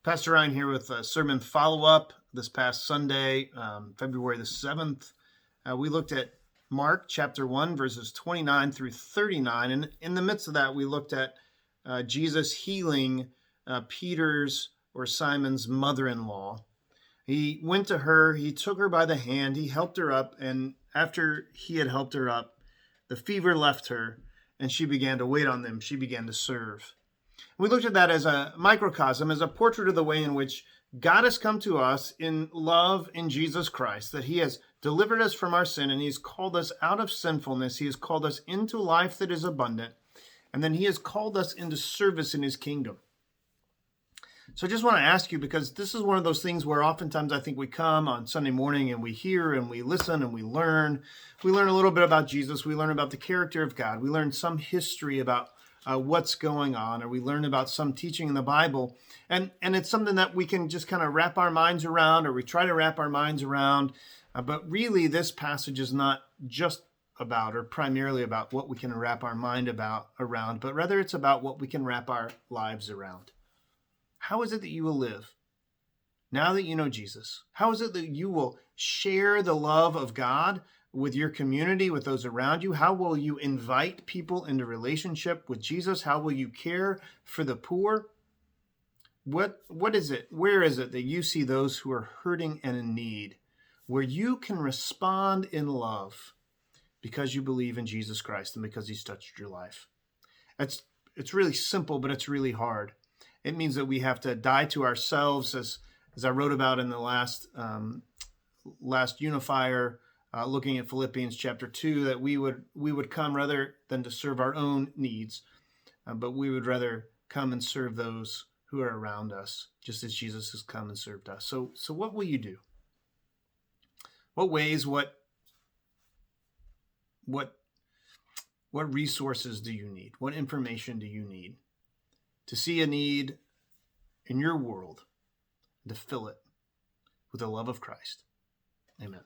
Pastor Ryan here with a sermon follow-up. This past Sunday, February the 7th, we looked at Mark chapter 1, verses 29 through 39. And in the midst of that, we looked at Jesus healing Peter's or Simon's mother-in-law. He went to her, he took her by the hand, he helped her up, and after he had helped her up, the fever left her, and she began to wait on them. She began to serve. We looked at that as a microcosm, as a portrait of the way in which God has come to us in love in Jesus Christ, that he has delivered us from our sin and he's called us out of sinfulness. He has called us into life that is abundant, and then he has called us into service in his kingdom. So I just want to ask you, because this is one of those things where oftentimes I think we come on Sunday morning and we hear and we listen and we learn. We learn a little bit about Jesus. We learn about the character of God. We learn some history about what's going on, or we learn about some teaching in the Bible. And it's something that we can just kind of wrap our minds around, or we try to wrap our minds around. But really, this passage is not just about or primarily about what we can wrap our mind around, but rather it's about what we can wrap our lives around. How is it that you will live now that you know Jesus? How is it that you will share the love of God with your community, with those around you? How will you invite people into relationship with Jesus? How will you care for the poor? What is it? Where is it that you see those who are hurting and in need, where you can respond in love because you believe in Jesus Christ and because he's touched your life? It's really simple, but it's really hard. It means that we have to die to ourselves, as I wrote about in the last unifier, looking at Philippians chapter 2, that we would come rather than to serve our own needs, but we would rather come and serve those who are around us, just as Jesus has come and served us. So what will you do? What ways, what resources do you need? What information do you need to see a need in your world, to fill it with the love of Christ? Amen.